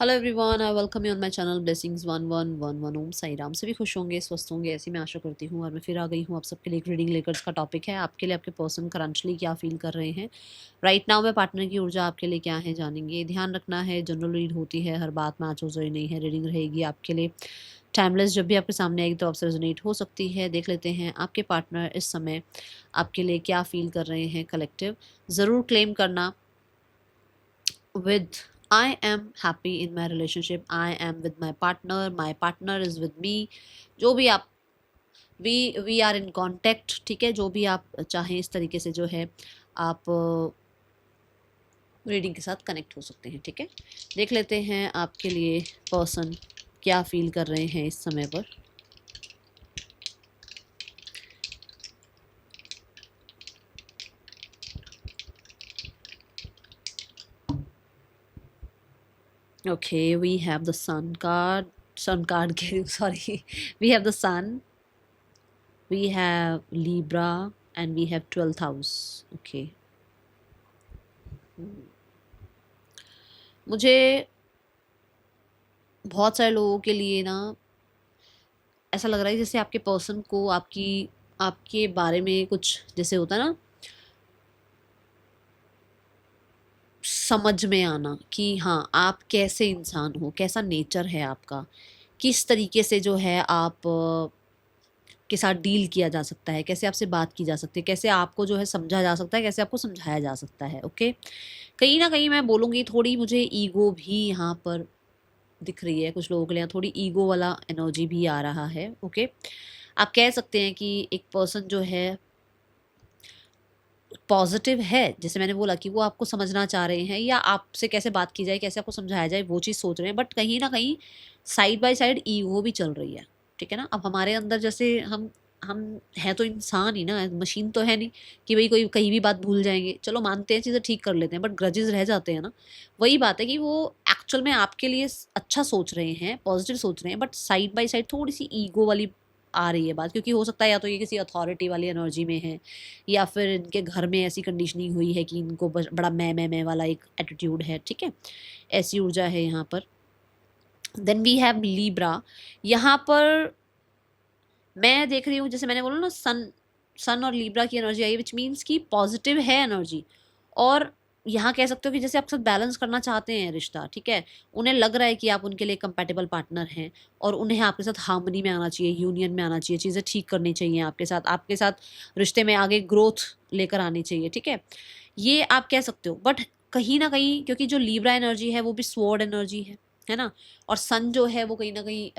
Hello everyone, I welcome you on my channel blessings 1111। ओम साई राम। सभी खुश होंगे, स्वस्थ होंगे, ऐसी मैं आशा करती हूँ। और मैं फिर आ गई हूँ आप सबके लिए एक रीडिंग लेकर। इसका टॉपिक है आपके लिए आपके पर्सन करंटली क्या फील कर रहे हैं राइट नाउ में। पार्टनर की ऊर्जा आपके लिए क्या है जानेंगे। ध्यान रखना है, जनरल रीड होती है, हर बात मैच हो जरूरी नहीं है। रीडिंग रहेगी आपके लिए टाइमलेस, जब भी आपके सामने आएगी तो आपसे रेजोनेट हो सकती है। देख लेते हैं आपके पार्टनर इस समय आपके लिए क्या फील कर रहे हैं। कलेक्टिव ज़रूर क्लेम करना with I am happy in my relationship, I am with my partner is with me। जो भी आप वी आर इन कांटेक्ट, ठीक है। जो भी आप चाहें इस तरीके से जो है आप रीडिंग के साथ कनेक्ट हो सकते हैं, ठीक है। देख लेते हैं आपके लिए पर्सन क्या फील कर रहे हैं इस समय पर। Okay, we have the sun card sorry, we have the sun, we have Libra, and we have 12th house। Okay, मुझे बहुत सारे लोगों के लिए ना ऐसा लग रहा है जैसे आपके पर्सन को आपके बारे में कुछ जैसे होता है ना, समझ में आना कि हाँ आप कैसे इंसान हो, कैसा नेचर है आपका, किस तरीके से जो है आप के साथ डील किया जा सकता है, कैसे आपसे बात की जा सकती है, कैसे आपको जो है समझा जा सकता है, कैसे आपको समझाया जा सकता है। ओके, कहीं ना कहीं मैं बोलूँगी थोड़ी मुझे ईगो भी यहाँ पर दिख रही है। कुछ लोगों के लिए थोड़ी ईगो वाला एनर्जी भी आ रहा है। ओके, आप कह सकते हैं कि एक पर्सन जो है पॉजिटिव है, जैसे मैंने बोला कि वो आपको समझना चाह रहे हैं या आपसे कैसे बात की जाए, कैसे आपको समझाया जाए, वो चीज़ सोच रहे हैं। बट कहीं ना कहीं साइड बाय साइड ईगो भी चल रही है, ठीक है ना। अब हमारे अंदर जैसे हम हैं तो इंसान ही ना, मशीन तो है नहीं कि भाई कोई कहीं भी बात भूल जाएंगे। चलो मानते हैं, चीज़ें ठीक कर लेते हैं, बट ग्रजेस रह जाते हैं ना। वही बात है कि वो एक्चुअल में आपके लिए अच्छा सोच रहे हैं, पॉजिटिव सोच रहे हैं, बट साइड बाय साइड थोड़ी सी ईगो वाली आ रही है बात। क्योंकि हो सकता है या तो ये किसी अथॉरिटी वाली एनर्जी में है, या फिर इनके घर में ऐसी कंडीशनिंग हुई है कि इनको बड़ा मैं वाला एक एटीट्यूड है, ठीक है। ऐसी ऊर्जा है यहाँ पर। Then we have Libra. यहाँ पर मैं देख रही हूँ, जैसे मैंने बोला ना, सन सन और लीब्रा की एनर्जी आई, विच मीन्स की पॉजिटिव है एनर्जी। और यहाँ कह सकते हो कि जैसे आपके साथ बैलेंस करना चाहते हैं रिश्ता, ठीक है। उन्हें लग रहा है कि आप उनके लिए कंपेटेबल पार्टनर हैं और उन्हें आपके साथ हार्मनी में आना चाहिए, यूनियन में आना चाहिए, चीज़ें ठीक करनी चाहिए आपके साथ रिश्ते में आगे ग्रोथ लेकर आनी चाहिए, ठीक है। ये आप कह सकते हो। बट कहीं ना कहीं क्योंकि जो लीब्रा एनर्जी है वो भी स्वॉर्ड एनर्जी है ना। और सन जो है वो कहीं ना कहीं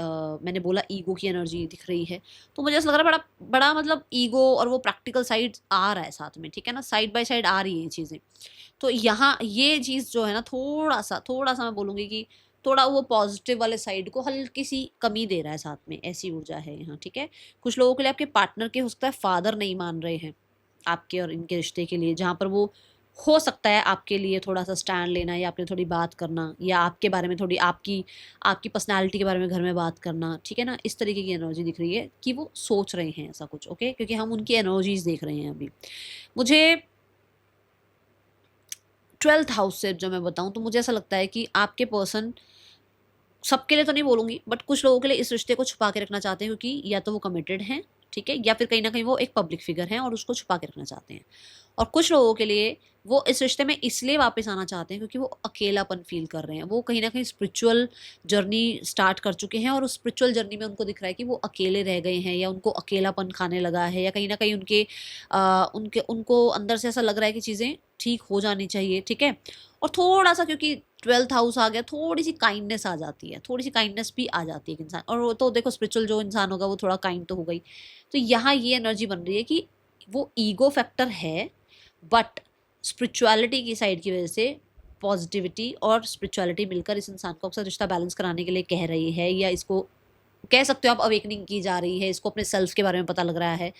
मैंने बोला ईगो की एनर्जी दिख रही है। तो मुझे ऐसा लग रहा है बड़ा बड़ा मतलब ईगो और वो प्रैक्टिकल साइड आ रहा है साथ में, ठीक है ना। साइड बाय साइड आ रही है ये चीज़ें। तो यहाँ ये चीज़ जो है ना, थोड़ा सा मैं बोलूँगी कि थोड़ा वो पॉजिटिव वाले साइड को हल्की सी कमी दे रहा है साथ में। ऐसी ऊर्जा है यहाँ, ठीक है। कुछ लोगों के लिए आपके पार्टनर के हो सकता है फादर नहीं मान रहे हैं आपके और इनके रिश्ते के लिए, जहाँ पर वो हो सकता है आपके लिए थोड़ा सा स्टैंड लेना या आपके थोड़ी बात करना या आपके बारे में थोड़ी आपकी आपकी पर्सनालिटी के बारे में घर में बात करना, ठीक है ना। इस तरीके की एनर्जी दिख रही है कि वो सोच रहे हैं ऐसा कुछ। ओके, क्योंकि हम उनकी एनर्जीज देख रहे हैं अभी। मुझे 12th हाउस से जो मैं बताऊं तो मुझे ऐसा लगता है कि आपके पर्सन, सबके लिए तो नहीं बोलूंगी, बट कुछ लोगों के लिए इस रिश्ते को छुपा के रखना चाहते हैं, क्योंकि या तो वो कमिटेड हैं, ठीक है, या फिर कहीं ना कहीं वो एक पब्लिक फिगर हैं और उसको छुपा के रखना चाहते हैं। और कुछ लोगों के लिए वो इस रिश्ते में इसलिए वापस आना चाहते हैं क्योंकि वो अकेलापन फील कर रहे हैं। वो कहीं ना कहीं स्पिरिचुअल जर्नी स्टार्ट कर चुके हैं और उस स्पिरिचुअल जर्नी में उनको दिख रहा है कि वो अकेले रह गए हैं या उनको अकेलापन खाने लगा है, या कहीं ना कहीं उनके उनको अंदर से ऐसा लग रहा है कि चीज़ें ठीक हो जानी चाहिए, ठीक है। और थोड़ा सा क्योंकि 12th हाउस आ गया, थोड़ी सी काइंडनेस आ जाती है, थोड़ी सी काइंडनेस भी आ जाती है एक इंसान। और वो तो देखो स्पिरिचुअल जो इंसान होगा वो थोड़ा काइंड तो हो गई। तो यहाँ ये एनर्जी बन रही है कि वो ईगो फैक्टर है, बट स्पिरिचुअलिटी की साइड की वजह से पॉजिटिविटी और स्पिरिचुअलिटी मिलकर इस इंसान को अक्सर रिश्ता बैलेंस कराने के लिए कह रही है, या इसको कह सकते हो आप अवेकनिंग की जा रही है, इसको अपने सेल्फ के बारे में पता लग रहा है।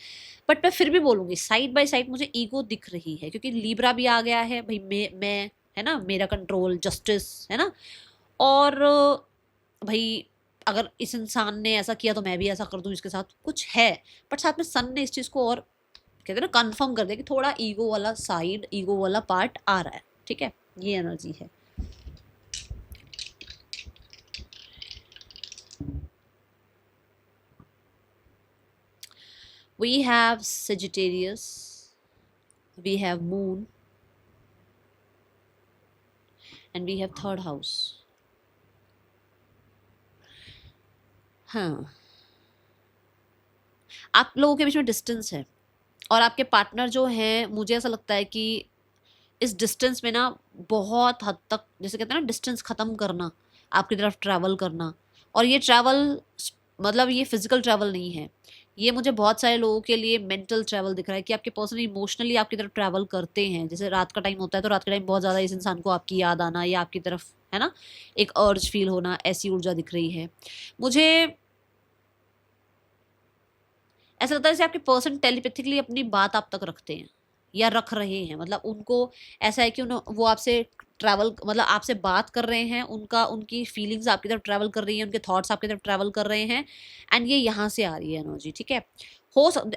बट मैं फिर भी बोलूंगी साइड बाय साइड मुझे ईगो दिख रही है, क्योंकि लीब्रा भी आ गया है भाई, मैं है ना, मेरा कंट्रोल, जस्टिस, है ना। और भाई अगर इस इंसान ने ऐसा किया तो मैं भी ऐसा कर दूं इसके साथ, कुछ है। बट साथ में सन ने इस चीज़ को और कहते हैं ना कंफर्म कर दिया कि थोड़ा ईगो वाला साइड, ईगो वाला पार्ट आ रहा है, ठीक है। ये एनर्जी है। We have Sagittarius, we have Moon, and we have third house. हाँ, आप लोगों के बीच में डिस्टेंस है, और आपके पार्टनर जो हैं, मुझे ऐसा लगता है कि इस डिस्टेंस में ना बहुत हद तक, जैसे कहते हैं ना, डिस्टेंस ख़त्म करना, आपकी तरफ ट्रैवल करना। और ये ट्रैवल मतलब ये फिजिकल ट्रैवल नहीं है, ये मुझे बहुत सारे लोगों के लिए मेंटल ट्रैवल दिख रहा है कि आपके पर्सन इमोशनली आपकी तरफ ट्रैवल करते हैं। जैसे रात का टाइम होता है तो रात के टाइम बहुत ज़्यादा इस इंसान को आपकी याद आना या आपकी तरफ, है ना, एक अर्ज फील होना, ऐसी ऊर्जा दिख रही है मुझे। ऐसा लगता है जैसे आपके पर्सन टेलीपैथिकली अपनी बात आप तक रखते हैं या रख रहे हैं, मतलब उनको ऐसा है कि वो आपसे ट्रैवल, मतलब आपसे बात कर रहे हैं, उनका उनकी फीलिंग्स आपकी तरफ ट्रैवल कर रही हैं, उनके थॉट्स आपकी तरफ ट्रैवल कर रहे हैं, एंड ये यहाँ से आ रही है एनर्जी, ठीक है।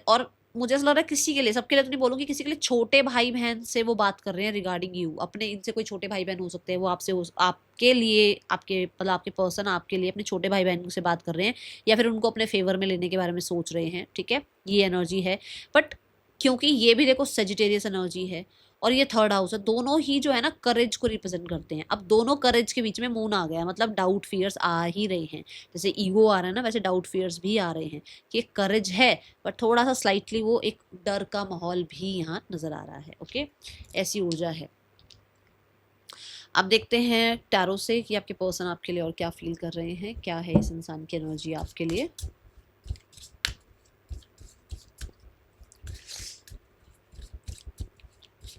और मुझे ऐसा लग रहा है किसी के लिए, सबके लिए तो नहीं बोलूँगी, किसी के लिए छोटे भाई बहन से वो बात कर रहे हैं रिगार्डिंग यू। अपने इनसे कोई छोटे भाई बहन हो सकते हैं, वो आपसे आपके लिए, आपके मतलब आपके पर्सन आपके लिए अपने छोटे भाई बहन से बात कर रहे हैं, या फिर उनको अपने फेवर में लेने के बारे में सोच रहे हैं, ठीक है, ये एनर्जी है। बट क्योंकि ये भी देखो सेजिटेरियस एनर्जी है और ये थर्ड हाउस है, दोनों ही जो है ना करेज को रिप्रेजेंट करते हैं। अब दोनों करेज के बीच में मून आ गया, मतलब डाउट फियर्स आ ही रहे हैं। जैसे ईगो आ रहा है ना, वैसे डाउट फियर्स भी आ रहे हैं कि एक करेज है, बट थोड़ा सा स्लाइटली वो एक डर का माहौल भी यहाँ नज़र आ रहा है। ओके, ऐसी ऊर्जा है। अब देखते हैं टैरो से कि आपके पर्सन आपके लिए और क्या फील कर रहे हैं, क्या है इस इंसान की एनर्जी आपके लिए।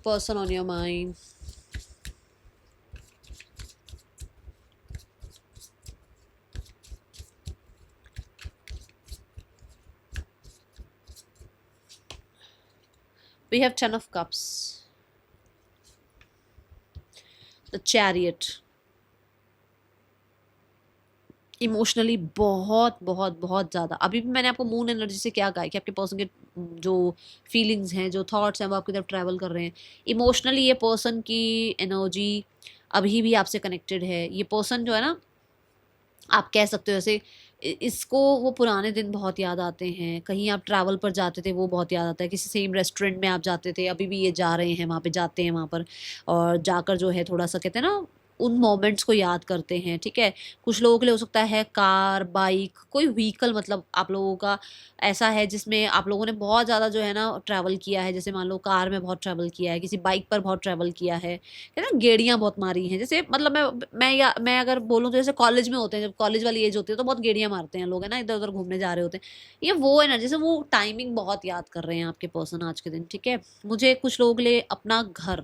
Person on your mind. We have 10 of Cups. The Chariot. Emotionally बहुत बहुत बहुत ज़्यादा, अभी भी मैंने आपको मून एनर्जी से क्या कहा है कि आपके पर्सन के जो फीलिंग्स हैं, जो थॉट्स हैं, वो आपकी तरफ ट्रैवल कर रहे हैं। इमोशनली ये पर्सन की एनर्जी अभी भी आपसे कनेक्टेड है। ये पर्सन जो है ना, आप कह सकते हो जैसे इसको वो पुराने दिन बहुत याद आते हैं, कहीं आप ट्रैवल पर जाते थे वो बहुत याद आता है, किसी सेम रेस्टोरेंट में आप जाते थे, अभी भी ये जा रहे हैं वहाँ पे, जाते हैं वहाँ पर, और जाकर जो है थोड़ा सा कहते हैं ना उन मोमेंट्स को याद करते हैं, ठीक है। कुछ लोगों के लिए हो सकता है कार, बाइक, कोई व्हीकल, मतलब आप लोगों का ऐसा है जिसमें आप लोगों ने बहुत ज़्यादा जो है ना ट्रैवल किया है। जैसे मान लो कार में बहुत ट्रैवल किया है, किसी बाइक पर बहुत ट्रैवल किया है ना, गेड़ियाँ बहुत मारी हैं। जैसे मतलब मैं अगर बोलूँ तो जैसे कॉलेज में होते हैं, जब कॉलेज वाली एज होती है तो बहुत गेड़ियाँ मारते हैं लोग, है ना, इधर उधर घूमने जा रहे होते हैं। ये वो एनर्जी से वो टाइमिंग बहुत याद कर रहे हैं आपके पर्सन आज के दिन, ठीक है। मुझे कुछ लोगों के लिए अपना घर,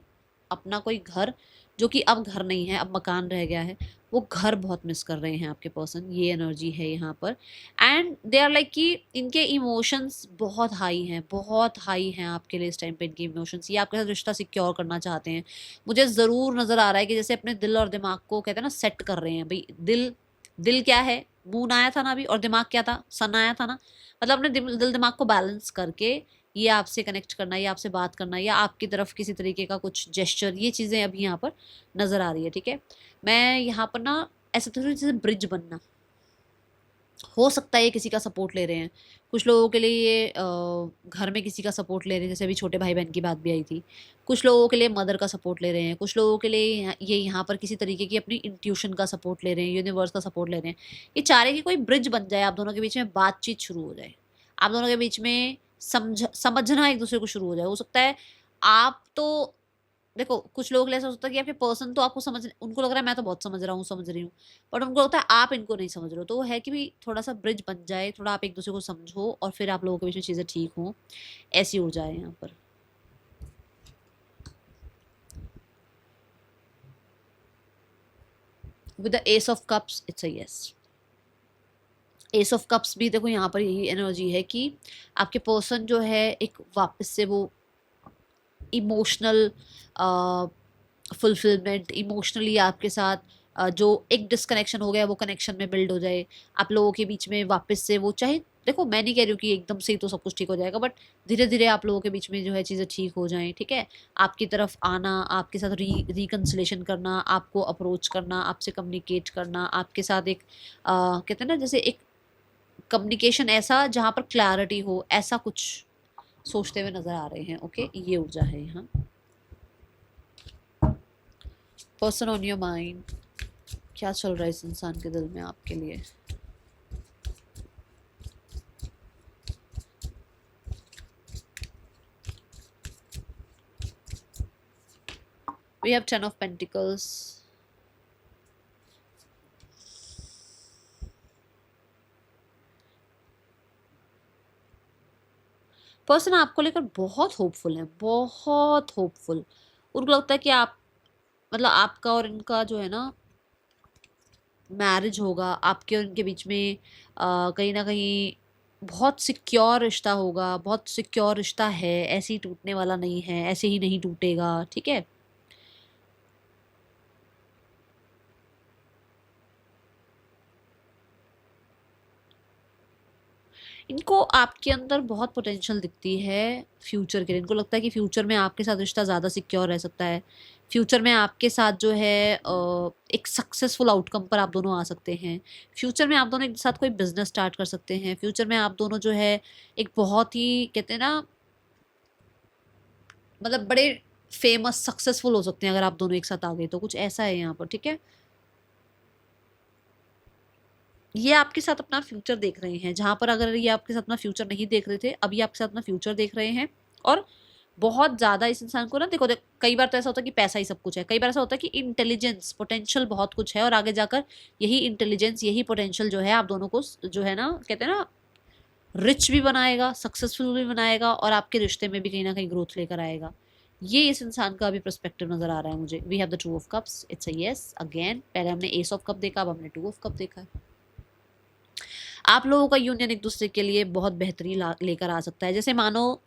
अपना कोई घर जो कि अब घर नहीं है, अब मकान रह गया है, वो घर बहुत मिस कर रहे हैं आपके पर्सन, ये एनर्जी है यहाँ पर। एंड दे आर लाइक कि इनके इमोशंस बहुत हाई हैं, बहुत हाई हैं आपके लिए इस टाइम पे इनके इमोशंस। ये आपके साथ रिश्ता सिक्योर करना चाहते हैं। मुझे ज़रूर नज़र आ रहा है कि जैसे अपने दिल और दिमाग को कहते हैं ना सेट कर रहे हैं भाई। दिल क्या है, मून आया था ना अभी, और दिमाग क्या था, सन आया था ना, मतलब अपने दिल दिमाग को बैलेंस करके ये आपसे कनेक्ट करना, ये आपसे बात करना, या आपकी तरफ किसी तरीके का कुछ जेस्चर, ये चीज़ें अभी यहाँ पर नज़र आ रही है, ठीक है। मैं यहाँ पर ना ऐसा थोड़ी जैसे ब्रिज बनना, हो सकता है ये किसी का सपोर्ट ले रहे हैं। कुछ लोगों के लिए ये घर में किसी का सपोर्ट ले रहे हैं, जैसे अभी छोटे भाई बहन की बात भी आई थी। कुछ लोगों के लिए मदर का सपोर्ट ले रहे हैं, कुछ लोगों के लिए ये यहाँ पर किसी तरीके की अपनी इंट्यूशन का सपोर्ट ले रहे हैं, यूनिवर्स का सपोर्ट ले रहे हैं। ये चाह रहे हैं कि कोई ब्रिज बन जाए, आप दोनों के बीच में बातचीत शुरू हो जाए, आप दोनों के बीच में समझना एक दूसरे को शुरू हो जाए। हो सकता है आप तो देखो, कुछ लोग ऐसा होता है कि आपके पर्सन तो आपको समझ, उनको लग रहा है मैं तो बहुत समझ रहा हूँ, समझ रही हूँ, बट उनको लगता है आप इनको नहीं समझ रहे हो। तो वो है कि भी थोड़ा सा ब्रिज बन जाए, थोड़ा आप एक दूसरे को समझो और फिर आप लोगों के बीच में चीज़ें ठीक हों, ऐसी ऊर्जा है यहाँ पर। With the S of cups it's a yes. S of cups भी देखो यहाँ पर यही एनर्जी है कि आपके पर्सन जो है एक वापस से वो इमोशनल फुलफिलमेंट, इमोशनली आपके साथ जो एक डिस्कनेक्शन हो गया वो कनेक्शन में बिल्ड हो जाए, आप लोगों के बीच में वापस से वो, चाहे देखो मैं नहीं कह रही हूँ कि एकदम से ही तो सब कुछ ठीक हो जाएगा, बट धीरे धीरे आप लोगों के बीच में जो है चीज़ें ठीक हो जाएं, ठीक है। आपकी तरफ आना, आपके साथ रिकन्सिलेशन करना, आपको अप्रोच करना, आपसे कम्युनिकेट करना, आपके साथ एक कहते हैं ना जैसे एक कम्युनिकेशन ऐसा जहाँ पर क्लैरिटी हो, ऐसा कुछ सोचते हुए नजर आ रहे हैं। ओके, ये ऊर्जा है यहाँ। पर्सन ऑन योर माइंड, क्या चल रहा है इस इंसान के दिल में आपके लिए। We have 10 of Pentacles. Person आपको लेकर बहुत होपफुल है, बहुत होपफुल। उनको लगता है कि आप, मतलब आपका और इनका जो है ना मैरिज होगा, आपके और इनके बीच में कहीं ना कहीं बहुत सिक्योर रिश्ता होगा, बहुत सिक्योर रिश्ता है, ऐसे ही टूटने वाला नहीं है, ऐसे ही नहीं टूटेगा, ठीक है। इनको आपके अंदर बहुत पोटेंशियल दिखती है फ्यूचर के लिए। इनको लगता है कि फ्यूचर में आपके साथ रिश्ता ज़्यादा सिक्योर रह सकता है। फ्यूचर में आपके साथ जो है एक सक्सेसफुल आउटकम पर आप दोनों आ सकते हैं। फ्यूचर में आप दोनों एक साथ कोई बिजनेस स्टार्ट कर सकते हैं। फ्यूचर में आप दोनों जो है एक बहुत ही, कहते हैं ना, मतलब बड़े फेमस सक्सेसफुल हो सकते हैं अगर आप दोनों एक साथ आ गए तो। कुछ ऐसा है यहाँ पर, ठीक है। ये आपके साथ अपना फ्यूचर देख रहे हैं, जहां पर अगर ये आपके साथ अपना फ्यूचर नहीं देख रहे थे, अब ये आपके साथ अपना फ्यूचर देख रहे हैं। और बहुत ज़्यादा इस इंसान को ना, देखो कई बार तो ऐसा होता है कि पैसा ही सब कुछ है, कई बार ऐसा होता है कि इंटेलिजेंस, पोटेंशियल बहुत कुछ है, और आगे जाकर यही इंटेलिजेंस, यही पोटेंशियल जो है आप दोनों को जो है ना, कहते हैं ना, रिच भी बनाएगा, सक्सेसफुल भी बनाएगा, और आपके रिश्ते में भी कहीं ना कहीं ग्रोथ लेकर आएगा। ये इस इंसान का अभी पर्सपेक्टिव नजर आ रहा है मुझे। We have the two of cups, it's a yes again. पहले हमने एस ऑफ कप देखा, अब हमने टू ऑफ कप देखा है। आप लोगों का यूनियन एक दूसरे के लिए बहुत बेहतरीन लेकर आ सकता है। जैसे मानो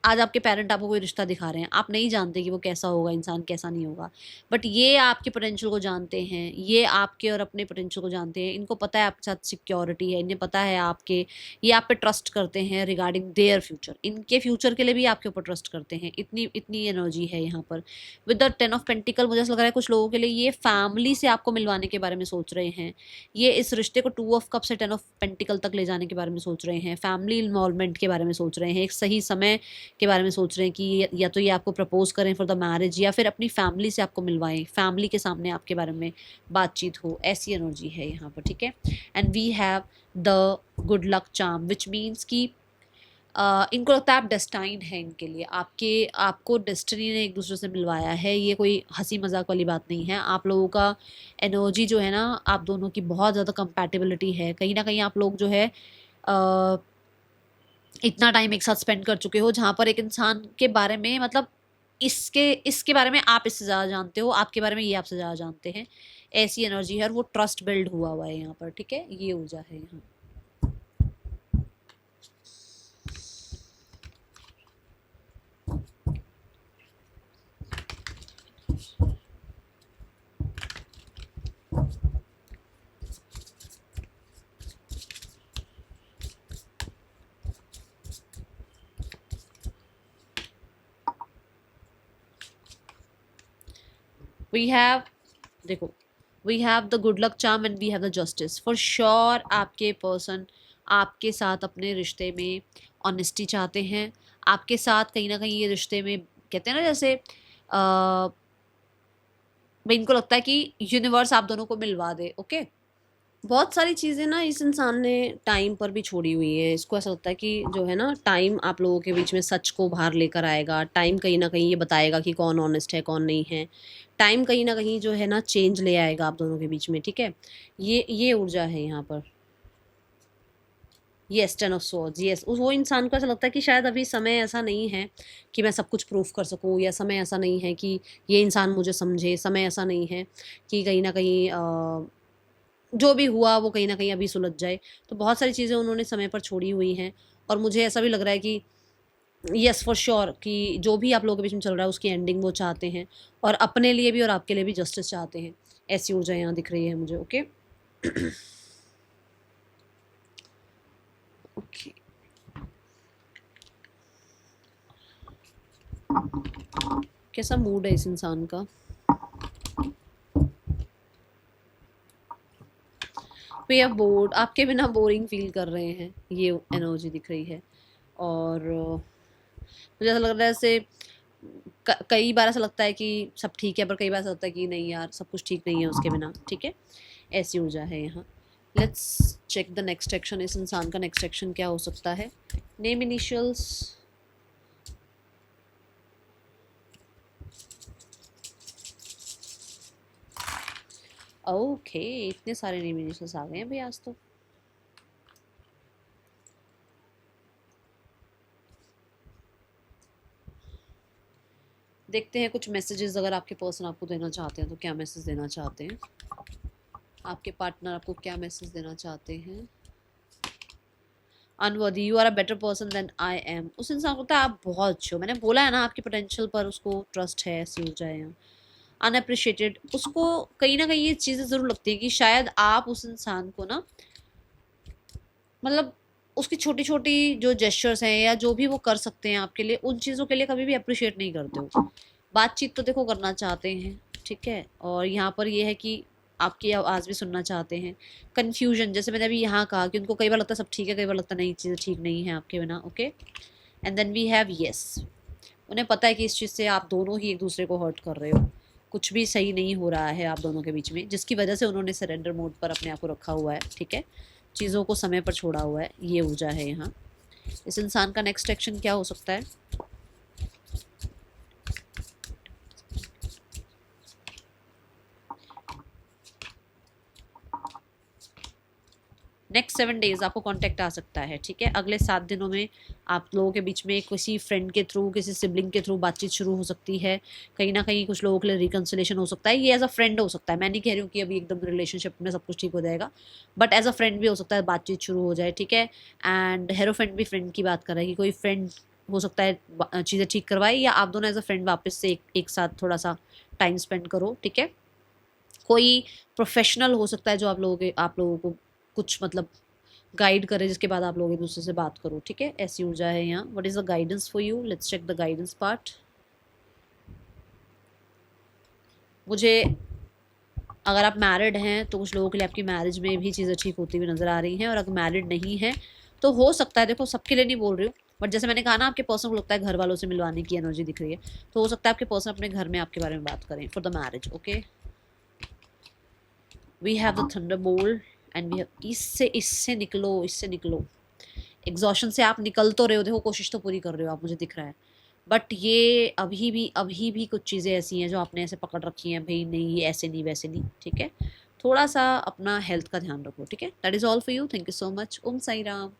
आज आपके पेरेंट आपको कोई रिश्ता दिखा रहे हैं, आप नहीं जानते कि वो कैसा होगा इंसान, कैसा नहीं होगा, बट ये आपके पोटेंशियल को जानते हैं, ये आपके और अपने पोटेंशियल को जानते हैं। इनको पता है आपके साथ सिक्योरिटी है, इन्हें पता है आपके, ये आप पे ट्रस्ट करते हैं रिगार्डिंग देयर फ्यूचर। इनके फ्यूचर के लिए भी आपके ऊपर ट्रस्ट करते हैं। इतनी इतनी एनर्जी है यहाँ पर। विद द 10 ऑफ पेंटिकल, मुझे ऐसा लग रहा है कुछ लोगों के लिए ये फैमिली से आपको मिलवाने के बारे में सोच रहे हैं। ये इस रिश्ते को 2 ऑफ कप से 10 ऑफ पेंटिकल तक ले जाने के बारे में सोच रहे हैं। फैमिली इन्वॉल्वमेंट के बारे में सोच रहे हैं। एक सही समय के बारे में सोच रहे हैं कि या तो ये आपको प्रपोज करें फॉर द मैरिज, या फिर अपनी फैमिली से आपको मिलवाएं, फैमिली के सामने आपके बारे में बातचीत हो। ऐसी एनर्जी है यहाँ पर, ठीक है। And we have the good luck charm, which means कि इनको लगता है आप डेस्टाइंड है इनके लिए। आपको डेस्टिनी ने एक दूसरे से मिलवाया है। ये कोई हंसी मजाक वाली बात नहीं है। आप लोगों का एनर्जी जो है ना, आप दोनों की बहुत ज़्यादा कंपैटिबिलिटी है। कहीं ना कहीं आप लोग जो है इतना टाइम एक साथ स्पेंड कर चुके हो, जहाँ पर एक इंसान के बारे में, मतलब इसके इसके बारे में आप इससे ज़्यादा जानते हो, आपके बारे में ये आपसे ज़्यादा जानते हैं। ऐसी एनर्जी है, और वो ट्रस्ट बिल्ड हुआ हुआ है यहाँ पर, ठीक है। ये ऊर्जा है यहाँ। वी हैव, देखो, we have the good luck charm and we have the justice. For sure आपके पर्सन आपके साथ अपने रिश्ते में ऑनेस्टी चाहते हैं। आपके साथ कहीं ना कहीं ये रिश्ते में, कहते हैं ना, जैसे भाई इनको लगता है कि यूनिवर्स आप दोनों को मिलवा दे। ओके, बहुत सारी चीज़ें ना इस इंसान ने टाइम पर भी छोड़ी हुई है। इसको ऐसा लगता है कि जो है ना, टाइम आप लोगों के बीच में सच को बाहर लेकर आएगा। टाइम कहीं ना कहीं ये बताएगा कि कौन ऑनेस्ट है, कौन नहीं है। टाइम कहीं ना कहीं जो है ना चेंज ले आएगा आप दोनों के बीच में, ठीक है। ये ऊर्जा है यहाँ पर। Yes, 10 of swords, yes. वो इंसान को ऐसा लगता है कि शायद अभी समय ऐसा नहीं है कि मैं सब कुछ प्रूफ कर सकूं, या समय ऐसा नहीं है कि ये इंसान मुझे समझे। समय ऐसा नहीं है कि कहीं ना कहीं जो भी हुआ वो कहीं ना कहीं अभी सुलझ जाए। तो बहुत सारी चीज़ें उन्होंने समय पर छोड़ी हुई हैं। और मुझे ऐसा भी लग रहा है कि यस, फॉर श्योर, कि जो भी आप लोगों के बीच में चल रहा है उसकी एंडिंग वो चाहते हैं, और अपने लिए भी और आपके लिए भी जस्टिस चाहते हैं। ऐसी ऊर्जा यहाँ दिख रही है मुझे। ओके, ओके, कैसा मूड है इस इंसान का। वे आर बोर्ड, आपके बिना बोरिंग फील कर रहे हैं, ये एनर्जी दिख रही है। और मुझे ऐसा लग रहा है जैसे कई बार ऐसा लगता है कि सब ठीक है, पर कई बार ऐसा लगता है कि नहीं यार सब कुछ ठीक नहीं है उसके बिना, ठीक है। ऐसी ऊर्जा है यहाँ। Let's check the next action. इस इंसान का नेक्स्ट एक्शन क्या हो सकता है? नेम इनिशियल्स, ओके इतने सारे नेम इनिशियल्स आ गए हैं भाई आज तो। देखते हैं कुछ मैसेजेस अगर आपके पर्सन आपको देना चाहते हैं तो क्या मैसेज देना चाहते हैं, आपके पार्टनर आपको क्या मैसेज देना चाहते हैं। Unworthy, you are a better person than I am. उस इंसान को लगता है आप बहुत अच्छे हो, मैंने बोला है ना आपकी पोटेंशियल पर उसको ट्रस्ट है, ऐसी हो जाए। अनअप्रिशिएटेड, उसको कहीं ना कहीं ये चीज़ें ज़रूर लगती है कि शायद आप उस इंसान को ना, मतलब उसकी छोटी छोटी जो जेस्चर्स हैं या जो भी वो कर सकते हैं आपके लिए, उन चीज़ों के लिए कभी भी अप्रिशिएट नहीं करते हो। बातचीत तो देखो करना चाहते हैं, ठीक है, और यहाँ पर ये है कि आपकी आवाज़ भी सुनना चाहते हैं। कन्फ्यूजन, जैसे मैंने अभी यहाँ कहा कि उनको कई बार लगता है सब ठीक है, कई बार लगता है नहीं चीज़ें ठीक नहीं है आपके बिना, okay. And then we have yes, उन्हें पता है कि इस चीज़ से आप दोनों ही एक दूसरे को हर्ट कर रहे हो, कुछ भी सही नहीं हो रहा है आप दोनों के बीच में, जिसकी वजह से उन्होंने सरेंडर मोड पर अपने आप को रखा हुआ है, ठीक है, चीज़ों को समय पर छोड़ा हुआ है, ये ऊर्जा है यहाँ। इस इंसान का नेक्स्ट एक्शन क्या हो सकता है? नेक्स्ट 7 डेज आपको कांटेक्ट आ सकता है, ठीक है। अगले 7 दिनों में आप लोगों के बीच में किसी फ्रेंड के थ्रू, किसी सिबलिंग के थ्रू बातचीत शुरू हो सकती है। कहीं ना कहीं कुछ लोगों के लिए रिकन्सिलेशन हो सकता है, ये एज अ फ्रेंड हो सकता है। मैं नहीं कह रही हूँ कि अभी एकदम रिलेशनशिप में सब कुछ ठीक हो जाएगा, बट एज अ फ्रेंड भी हो सकता है बातचीत शुरू हो जाए, ठीक है। एंड हेरोफ्रेंड भी फ्रेंड की बात कर रहा है कि कोई फ्रेंड हो सकता है चीज़ें ठीक करवाए, या आप दोनों एज अ फ्रेंड वापस से एक साथ थोड़ा सा टाइम स्पेंड करो, ठीक है। कोई प्रोफेशनल हो सकता है जो आप लोगों को कुछ मतलब गाइड करे, जिसके बाद आप लोग एक दूसरे से बात करो, ठीक है। ऐसी ऊर्जा है यहाँ। What is the guidance for you? Let's check the guidance part. मुझे, अगर आप मैरिड हैं तो कुछ लोगों के लिए आपकी मैरिज में भी चीज़ें ठीक होती हुई नजर आ रही हैं, और अगर मैरिड नहीं है तो हो सकता है, देखो सबके लिए नहीं बोल रही हूँ, बट जैसे मैंने कहा ना आपके पर्सन को लगता है घर वालों से मिलवाने की एनर्जी दिख रही है, तो हो सकता है आपके पर्सन अपने घर में आपके बारे में बात करें for the marriage, okay. We have the thunderbolt and we have, इससे इससे निकलो, इससे निकलो। एग्जॉशन से आप निकल तो रहे हो, देखो कोशिश तो पूरी कर रहे हो आप, मुझे दिख रहा है, बट ये अभी भी कुछ चीज़ें ऐसी हैं जो आपने ऐसे पकड़ रखी हैं, भाई नहीं ये ऐसे नहीं वैसे नहीं, ठीक है। थोड़ा सा अपना हेल्थ का ध्यान रखो, ठीक है। That is all for you. Thank you so much. Om Sai Ram.